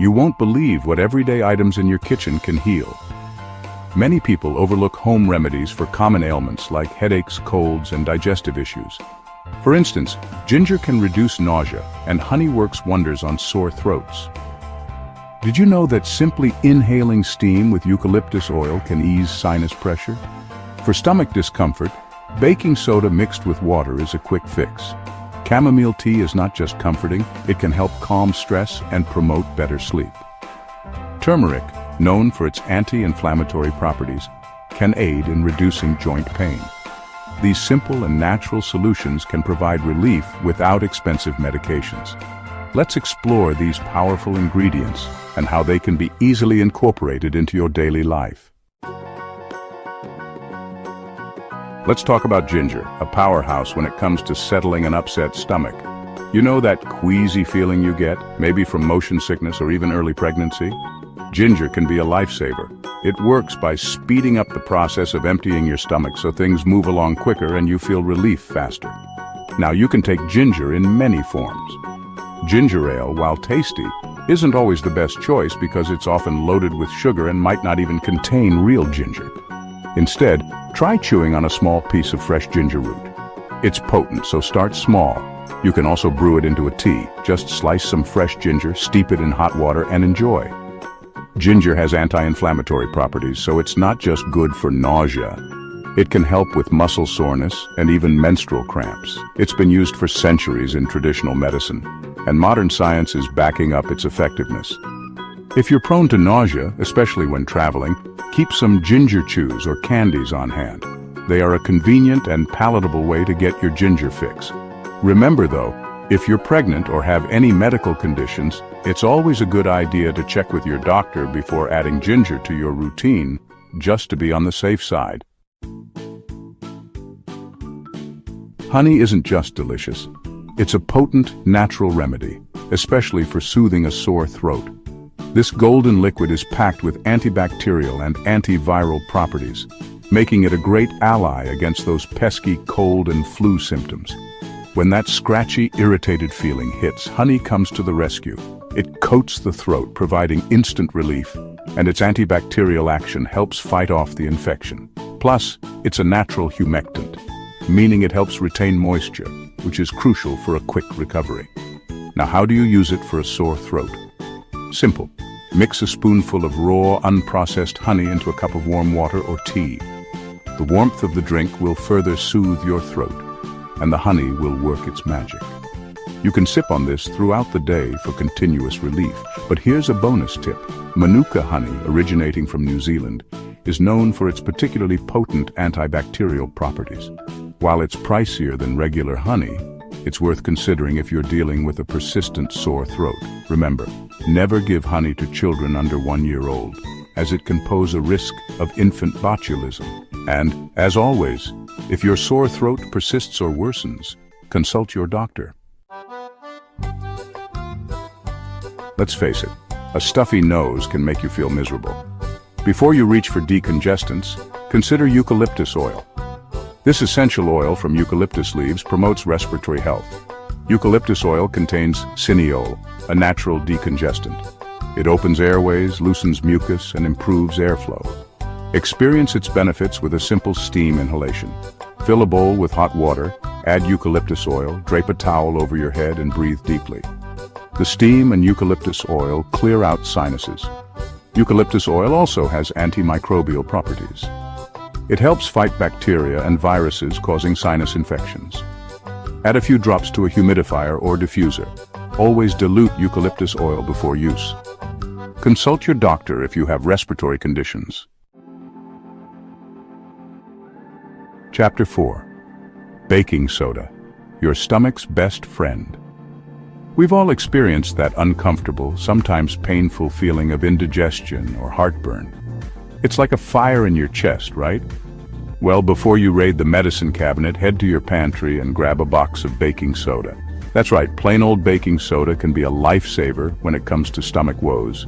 You won't believe what everyday items in your kitchen can heal. Many people overlook home remedies for common ailments like headaches, colds, and digestive issues. For instance, ginger can reduce nausea, and honey works wonders on sore throats. Did you know that simply inhaling steam with eucalyptus oil can ease sinus pressure? For stomach discomfort, baking soda mixed with water is a quick fix. Chamomile tea is not just comforting, it can help calm stress and promote better sleep. Turmeric, known for its anti-inflammatory properties, can aid in reducing joint pain. These simple and natural solutions can provide relief without expensive medications. Let's explore these powerful ingredients and how they can be easily incorporated into your daily life. Let's talk about ginger, a powerhouse when it comes to settling an upset stomach. You know that queasy feeling you get, maybe from motion sickness or even early pregnancy? Ginger can be a lifesaver. It works by speeding up the process of emptying your stomach so things move along quicker and you feel relief faster. Now you can take ginger in many forms. Ginger ale, while tasty, isn't always the best choice because it's often loaded with sugar and might not even contain real ginger. Instead, try chewing on a small piece of fresh ginger root. It's potent, so start small. You can also brew it into a tea. Just slice some fresh ginger, steep it in hot water, and enjoy. Ginger has anti-inflammatory properties, so it's not just good for nausea. It can help with muscle soreness and even menstrual cramps. It's been used for centuries in traditional medicine, and modern science is backing up its effectiveness. If you're prone to nausea, especially when traveling, keep some ginger chews or candies on hand. They are a convenient and palatable way to get your ginger fix. Remember though, if you're pregnant or have any medical conditions, it's always a good idea to check with your doctor before adding ginger to your routine, just to be on the safe side. Honey isn't just delicious. It's a potent, natural remedy, especially for soothing a sore throat. This golden liquid is packed with antibacterial and antiviral properties, making it a great ally against those pesky cold and flu symptoms. When that scratchy, irritated feeling hits, honey comes to the rescue. It coats the throat, providing instant relief, and its antibacterial action helps fight off the infection. Plus, it's a natural humectant, meaning it helps retain moisture, which is crucial for a quick recovery. Now, how do you use it for a sore throat? Simple. Mix a spoonful of raw, unprocessed honey into a cup of warm water or tea. The warmth of the drink will further soothe your throat, and the honey will work its magic. You can sip on this throughout the day for continuous relief. But here's a bonus tip. Manuka honey, originating from New Zealand, is known for its particularly potent antibacterial properties. While it's pricier than regular honey, it's worth considering if you're dealing with a persistent sore throat. Remember, never give honey to children under 1 year old, as it can pose a risk of infant botulism. And, as always, if your sore throat persists or worsens, consult your doctor. Let's face it, a stuffy nose can make you feel miserable. Before you reach for decongestants, consider eucalyptus oil. This essential oil from eucalyptus leaves promotes respiratory health. Eucalyptus oil contains cineole, a natural decongestant. It opens airways, loosens mucus, and improves airflow. Experience its benefits with a simple steam inhalation. Fill a bowl with hot water, add eucalyptus oil, drape a towel over your head, and breathe deeply. The steam and eucalyptus oil clear out sinuses. Eucalyptus oil also has antimicrobial properties. It helps fight bacteria and viruses causing sinus infections. Add a few drops to a humidifier or diffuser. Always dilute eucalyptus oil before use. Consult your doctor if you have respiratory conditions. Chapter 4. Baking soda, your stomach's best friend. We've all experienced that uncomfortable, sometimes painful feeling of indigestion or heartburn. It's like a fire in your chest, right? Well, before you raid the medicine cabinet, head to your pantry and grab a box of baking soda. That's right, plain old baking soda can be a lifesaver when it comes to stomach woes.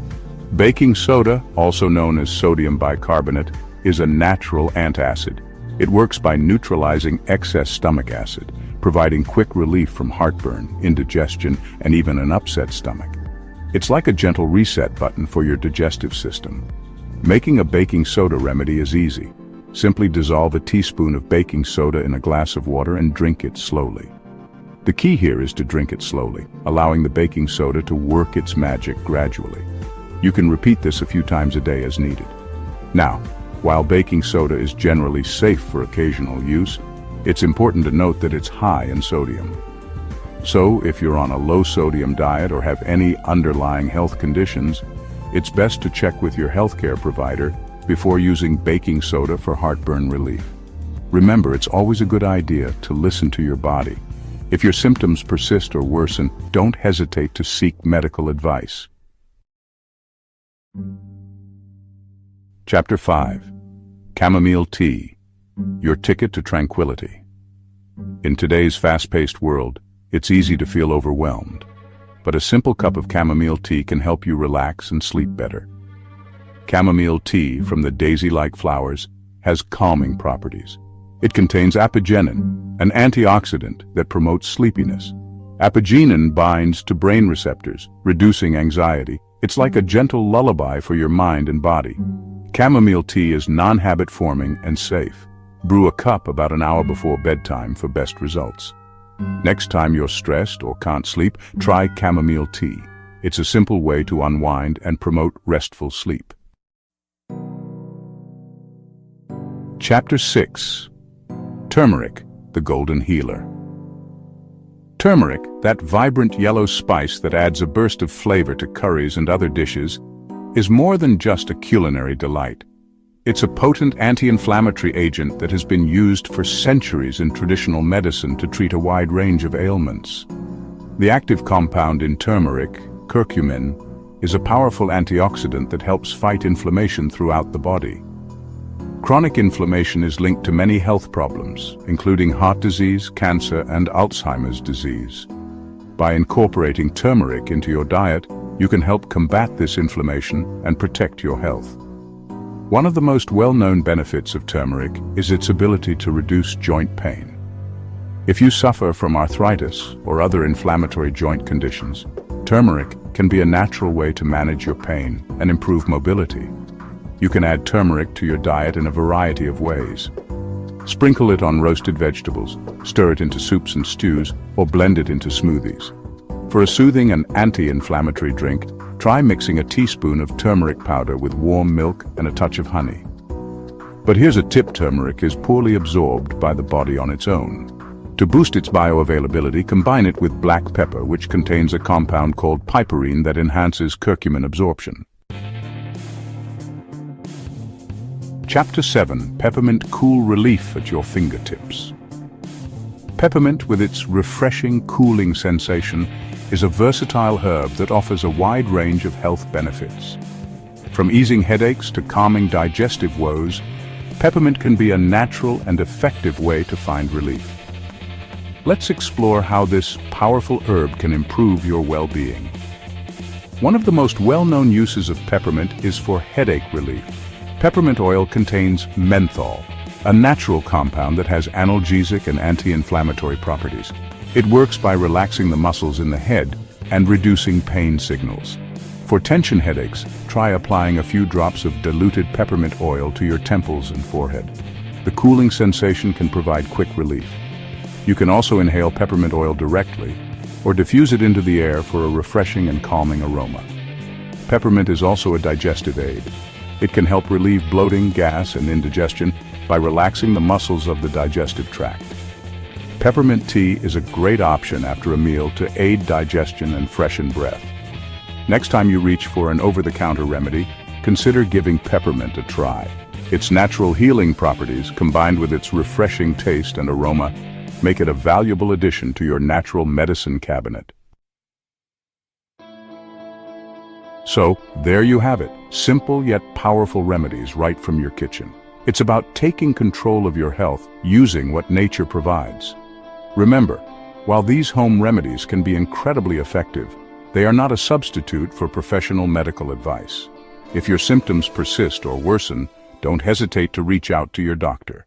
Baking soda, also known as sodium bicarbonate, is a natural antacid. It works by neutralizing excess stomach acid, providing quick relief from heartburn, indigestion, and even an upset stomach. It's like a gentle reset button for your digestive system. Making a baking soda remedy is easy. Simply dissolve a teaspoon of baking soda in a glass of water and drink it slowly. The key here is to drink it slowly, allowing the baking soda to work its magic gradually. You can repeat this a few times a day as needed. Now, while baking soda is generally safe for occasional use, it's important to note that it's high in sodium. So, if you're on a low-sodium diet or have any underlying health conditions, it's best to check with your healthcare provider before using baking soda for heartburn relief. Remember, it's always a good idea to listen to your body. If your symptoms persist or worsen, don't hesitate to seek medical advice. Chapter 5. Chamomile Tea, your ticket to tranquility. In today's fast-paced world, it's easy to feel overwhelmed, but a simple cup of chamomile tea can help you relax and sleep better. Chamomile tea from the daisy-like flowers has calming properties. It contains apigenin, an antioxidant that promotes sleepiness. Apigenin binds to brain receptors, reducing anxiety. It's like a gentle lullaby for your mind and body. Chamomile tea is non-habit forming and safe. Brew a cup about an hour before bedtime for best results. Next time you're stressed or can't sleep, try chamomile tea. It's a simple way to unwind and promote restful sleep. Chapter 6. Turmeric, the Golden Healer. Turmeric, that vibrant yellow spice that adds a burst of flavor to curries and other dishes, is more than just a culinary delight. It's a potent anti-inflammatory agent that has been used for centuries in traditional medicine to treat a wide range of ailments. The active compound in turmeric, curcumin, is a powerful antioxidant that helps fight inflammation throughout the body. Chronic inflammation is linked to many health problems, including heart disease, cancer, and Alzheimer's disease. By incorporating turmeric into your diet, you can help combat this inflammation and protect your health. One of the most well-known benefits of turmeric is its ability to reduce joint pain. If you suffer from arthritis or other inflammatory joint conditions, turmeric can be a natural way to manage your pain and improve mobility. You can add turmeric to your diet in a variety of ways. Sprinkle it on roasted vegetables, stir it into soups and stews, or blend it into smoothies. For a soothing and anti-inflammatory drink, try mixing a teaspoon of turmeric powder with warm milk and a touch of honey. But here's a tip: turmeric is poorly absorbed by the body on its own. To boost its bioavailability, combine it with black pepper, which contains a compound called piperine that enhances curcumin absorption. Chapter 7. Peppermint Cool Relief at your fingertips. Peppermint, with its refreshing, cooling sensation, is a versatile herb that offers a wide range of health benefits. From easing headaches to calming digestive woes, peppermint can be a natural and effective way to find relief. Let's explore how this powerful herb can improve your well-being. One of the most well-known uses of peppermint is for headache relief. Peppermint oil contains menthol, a natural compound that has analgesic and anti-inflammatory properties. It works by relaxing the muscles in the head and reducing pain signals. For tension headaches, try applying a few drops of diluted peppermint oil to your temples and forehead. The cooling sensation can provide quick relief. You can also inhale peppermint oil directly or diffuse it into the air for a refreshing and calming aroma. Peppermint is also a digestive aid. It can help relieve bloating, gas, and indigestion by relaxing the muscles of the digestive tract. Peppermint tea is a great option after a meal to aid digestion and freshen breath. Next time you reach for an over-the-counter remedy, consider giving peppermint a try. Its natural healing properties, combined with its refreshing taste and aroma, make it a valuable addition to your natural medicine cabinet. So, there you have it. Simple yet powerful remedies right from your kitchen. It's about taking control of your health using what nature provides. Remember, while these home remedies can be incredibly effective, they are not a substitute for professional medical advice. If your symptoms persist or worsen, don't hesitate to reach out to your doctor.